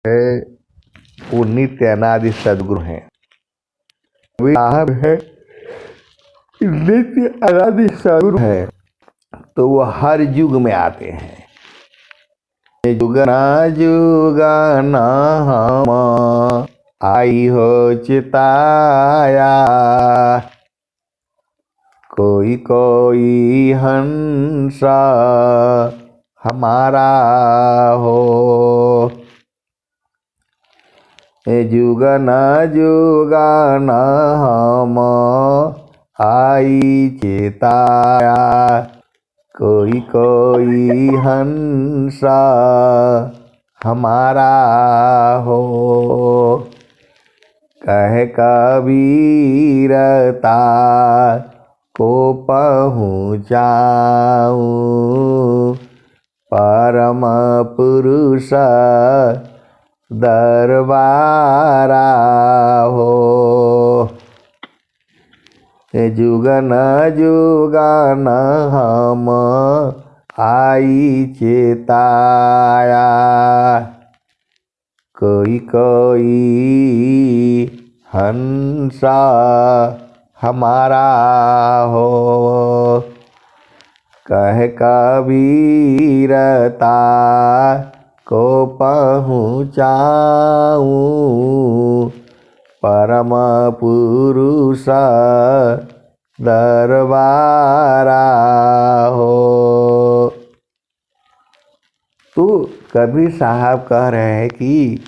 है वो नित्य अनादि सदगुरु हैं। साहब है नित्य अनादि सदगुरु है तो वो हर युग में आते हैं। जुगना जुगना हम आई हो चिताया, कोई कोई हंसा हमारा हो। जुगना जुगना हम आई चिताया, कोई कोई हंसा हमारा हो। कह कबीरता को पहुँचाऊं, परम पुरुष दरबारा हो। जुगन जुगन हम आई चेताया, कोई कोई हंसा हमारा हो। कह कबीरता को पहुँचाऊं, परम पुरुष दरबारा हो। तो कबीर साहब कह रहे हैं कि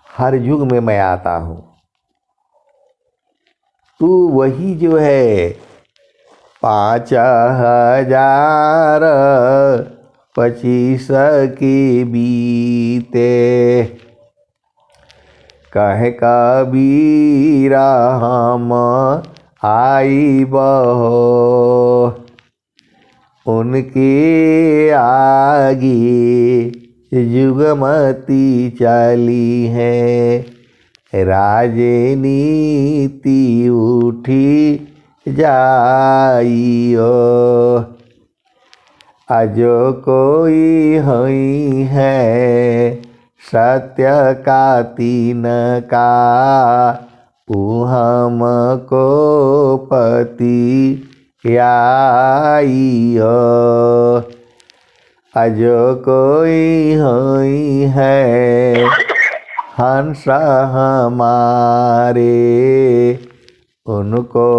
हर युग में मैं आता हूँ। तू वही जो है 5025 के बीते, कह कबीरा हम आई बहो, उनके आगे युगमती चली है। राजनीति उठी जाइयो, अजो कोई हई है सत्य का तीन का, हमको पति आइयो। अजो कोई हई है हंस हमारे, उनको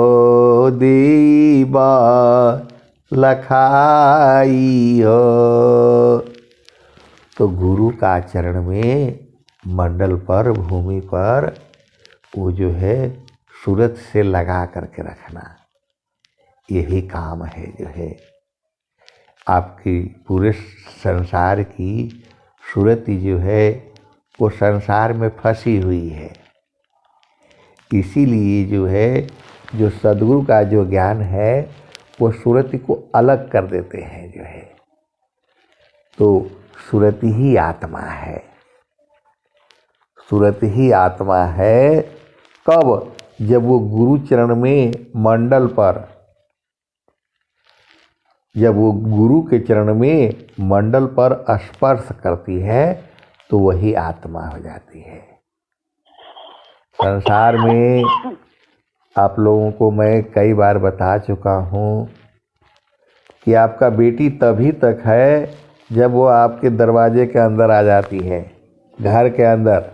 दीबा लखाइयो। तो गुरु का चरण में मंडल पर भूमि पर वो जो है सूरत से लगा करके रखना, यही काम है। जो है आपकी पूरे संसार की सूरत जो है वो संसार में फंसी हुई है। इसीलिए जो है जो सद्गुरु का जो ज्ञान है वो सूरत को अलग कर देते हैं। जो है तो सूरत ही आत्मा है, सूरत ही आत्मा है। कब? जब वो गुरु चरण में मंडल पर, जब वो गुरु के चरण में मंडल पर स्पर्श करती है तो वही आत्मा हो जाती है। संसार में आप लोगों को मैं कई बार बता चुका हूँ कि आपका बेटी तभी तक है जब वो आपके दरवाजे के अंदर आ जाती है, घर के अंदर।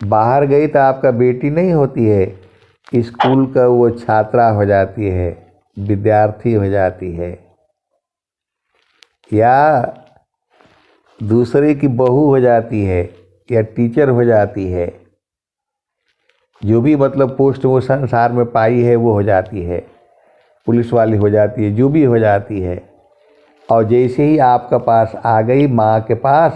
बाहर गई तो आपका बेटी नहीं होती है, स्कूल का वो छात्रा हो जाती है, विद्यार्थी हो जाती है, या दूसरे की बहू हो जाती है, या टीचर हो जाती है। जो भी मतलब पोस्ट वो संसार में पाई है वो हो जाती है, पुलिस वाली हो जाती है, जो भी हो जाती है। और जैसे ही आपका पास आ गई माँ के पास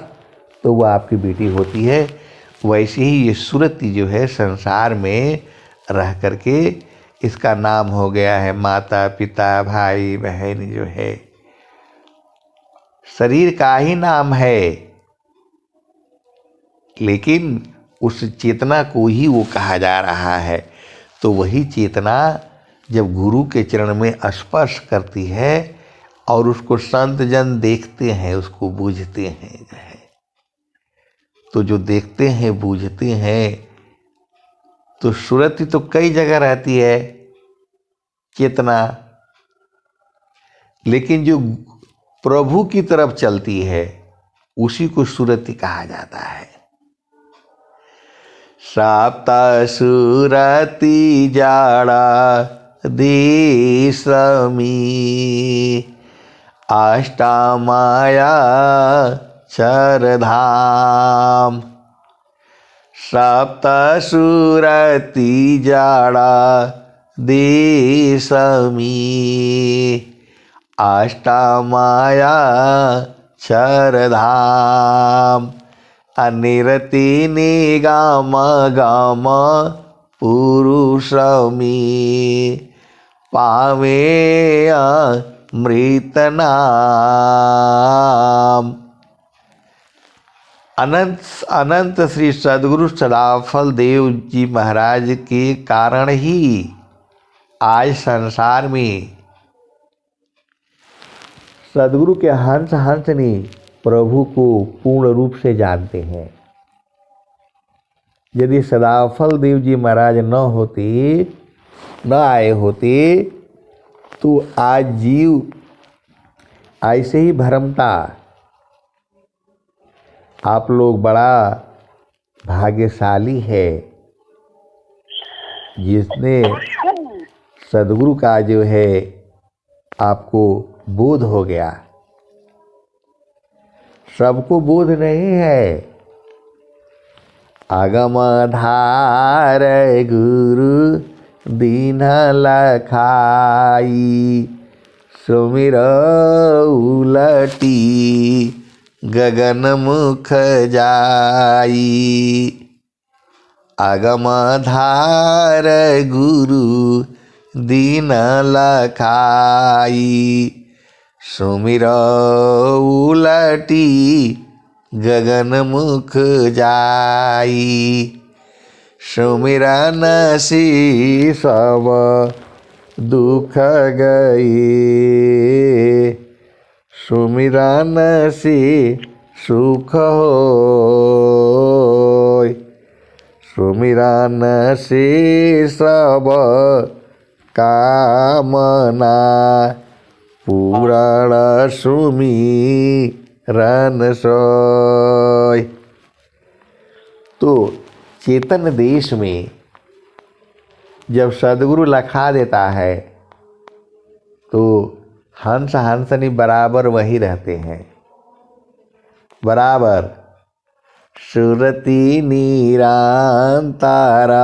तो वो आपकी बेटी होती है। वैसे ही ये सूरत जो है संसार में रह करके इसका नाम हो गया है माता पिता भाई बहन। जो है शरीर का ही नाम है, लेकिन उस चेतना को ही वो कहा जा रहा है। तो वही चेतना जब गुरु के चरण में स्पर्श करती है और उसको संत जन देखते हैं, उसको बूझते हैं, जो है तो जो देखते हैं बूझते हैं तो सुरति तो कई जगह रहती है चेतना, लेकिन जो प्रभु की तरफ चलती है उसी को सुरति कहा जाता है। सप्त सुरति जाड़ा देशमी अष्टमाया चरधाम। सप्त सुरति जाड़ा देशमी अष्टमाया चरधाम। अनिरति निगम गम पुरुषमी पावे अमृत नाम। अनंत श्री सद्गुरु सदाफल देव जी महाराज के कारण ही आज संसार में सद्गुरु के हंस हंसनी प्रभु को पूर्ण रूप से जानते हैं। यदि सदाफल देव जी महाराज न आए होते तो आज जीव ऐसे ही भरमता। आप लोग बड़ा भाग्यशाली है जिसने सद्गुरु का जो है आपको बोध हो गया। सबको बोध नहीं है। आगम धार गुरु दीन लखाई सुमिर उलटी गगन मुख जाई। आगम धार गुरु दीन लखाई सुमिर उलटी गगन मुख जाई। सुमिरन से सब दुख गए सुमिरन से सुख होय। सुमिरन से सब कामना पूरण सुमिरन सोय। तो चेतन देश में जब सद्गुरु लखा देता है तो हंस हंसनी बराबर वही रहते हैं, बराबर। सुरति निरंतारा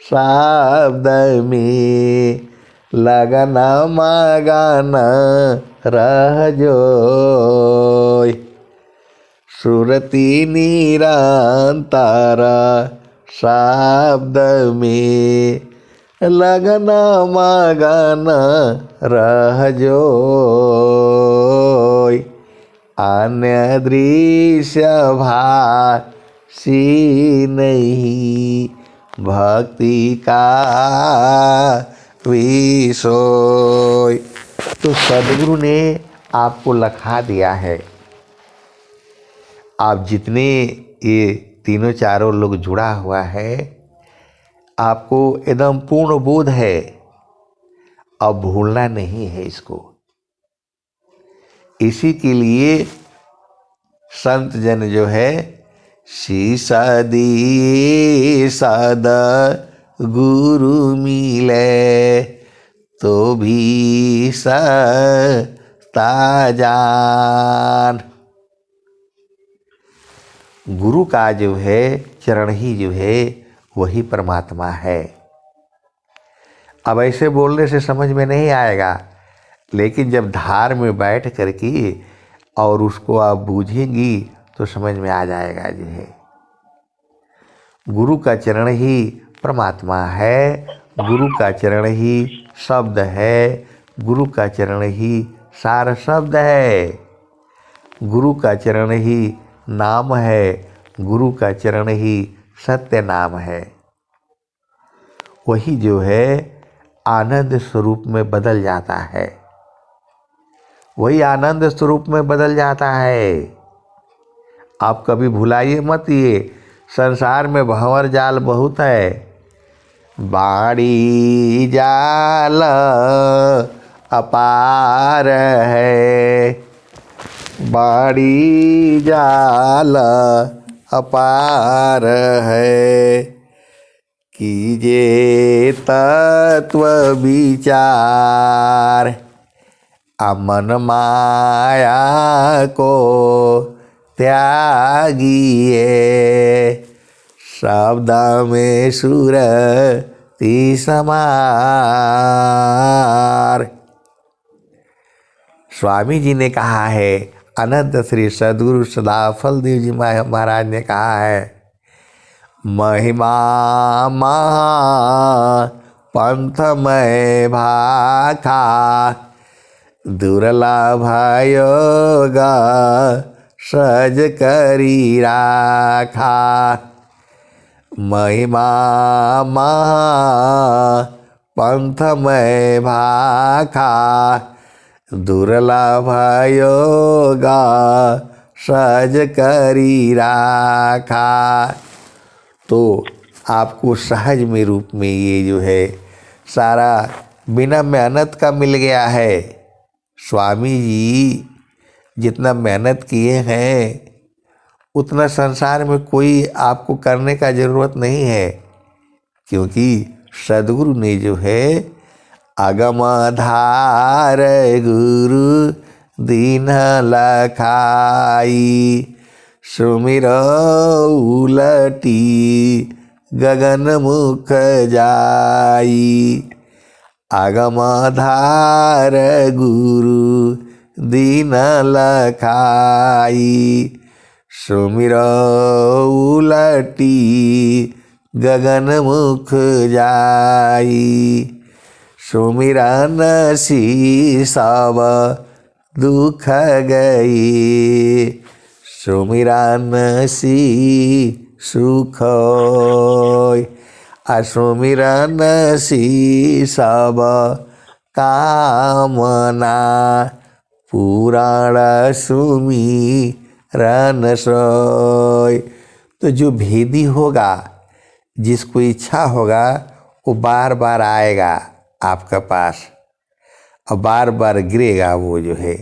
शब्द में लगन मगन रह जोय। सुरति निरंतारा शब्द में लगन मगन रह जोय। अन्य दृश्य भासी नहीं भक्ति का विषय। तो सद्गुरु ने आपको लखा दिया है। आप जितने ये तीनों चारों लोग जुड़ा हुआ है आपको एकदम पूर्ण बोध है। अब भूलना नहीं है इसको। इसी के लिए संत जन जो है शीसा दिए सदा गुरु मिले तो भी सता जान। गुरु का जो है चरण ही जो है वही परमात्मा है। अब ऐसे बोलने से समझ में नहीं आएगा, लेकिन जब धार में बैठ करके और उसको आप बूझेंगी तो समझ में आ जाएगा। जो है गुरु का चरण ही परमात्मा है, गुरु का चरण ही शब्द है, गुरु का चरण ही सार शब्द है, गुरु का चरण ही नाम है, गुरु का चरण ही सत्य नाम है। वही जो है आनंद स्वरूप में बदल जाता है, वही आनंद स्वरूप में बदल जाता है। आप कभी भुलाइए मत, ये संसार में भंवर जाल बहुत है। बाड़ी जाल अपार है, बाड़ी जाल अपार है, कीजिए तत्व विचार, अमन माया को त्यागिए, शब्द में सुरति समार। स्वामी जी ने कहा है, अनंत श्री सद्गुरु सदाफल देव जी महाराज ने कहा है, महिमा महा पंथ में भाखा, दुर्लभ योग सज करी राखा। महिमा महा पंथ में भाखा, दुर्लभ योग सज करी राखा। तो आपको सहज में रूप में ये जो है सारा बिना मेहनत का मिल गया है। स्वामी जी जितना मेहनत किए हैं उतना संसार में कोई आपको करने का ज़रूरत नहीं है, क्योंकि सद्गुरु ने जो है अगम धार गुरु दीन लखाई, सुमिर उलटी गगन मुख जाई। अगम धार गुरु दीन लखाई, सुमिर उलटी गगन मुख जाई। सुमिरन सी सब दुख गई, सुमिरन सी सुख होय। सुमिरन सी सब कामना, पुराण सुमिरन सोय। तो जो भेदी होगा, जिसको इच्छा होगा, वो बार बार आएगा आपके पास और बार बार गिरेगा वो जो है।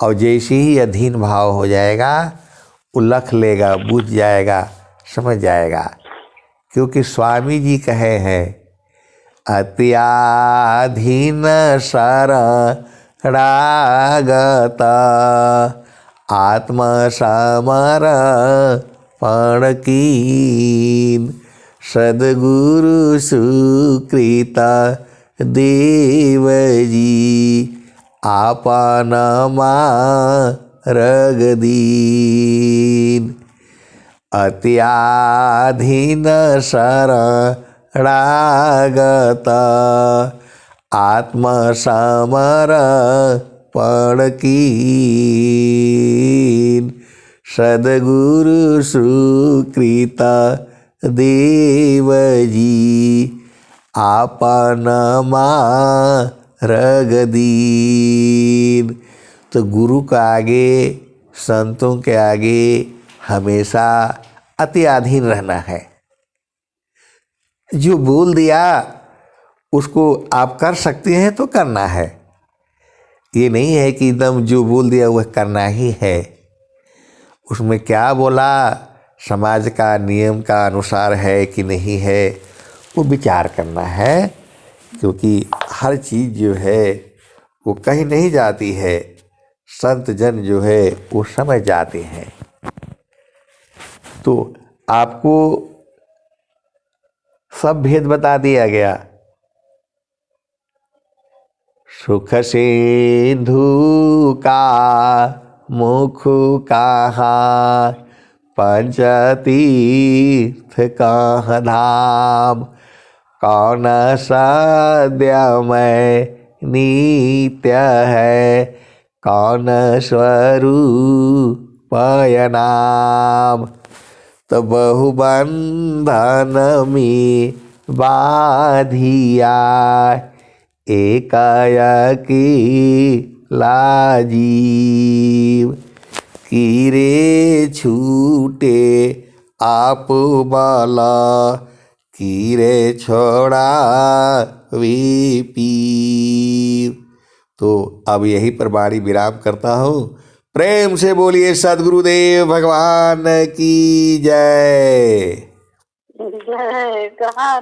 और जैसे ही अधीन भाव हो जाएगा, वो लख लेगा, बुझ जाएगा, समझ जाएगा। क्योंकि स्वामी जी कहे हैं, अत्याधीन शरणागत आत्म समर्पण कीन, सद्गुरु सुकृत देव जी आपन मार्ग दीन। अत्याधीन शरणागत आत्म समर्पण कीन, सद्गुरु सुकृत देव जी आपन मार्ग दीन। तो गुरु के आगे, संतों के आगे हमेशा अति अधीन रहना है। जो बोल दिया उसको आप कर सकते हैं तो करना है। ये नहीं है कि एकदम जो बोल दिया वह करना ही है। उसमें क्या बोला, समाज का नियम का अनुसार है कि नहीं है, वो विचार करना है। क्योंकि हर चीज़ जो है वो कहीं नहीं जाती है, संत जन जो है वो समझ जाते हैं। तो आपको सब भेद बता दिया गया। सुख सिंधु का मुख कहाँ, पंचतीर्थ कहाँ धाम, कौन सद्य में नित्य है, कौन स्वरूप नाम। तो बहुबंधन में बाधिया, एकाएकी लाजीव, की रे छूटे आप बाला की रे छोड़ा वे पीर। तो अब यही पर वाणी विराम करता हूँ। प्रेम से बोलिए सद्गुरुदेव भगवान की जय। जय। कहाँ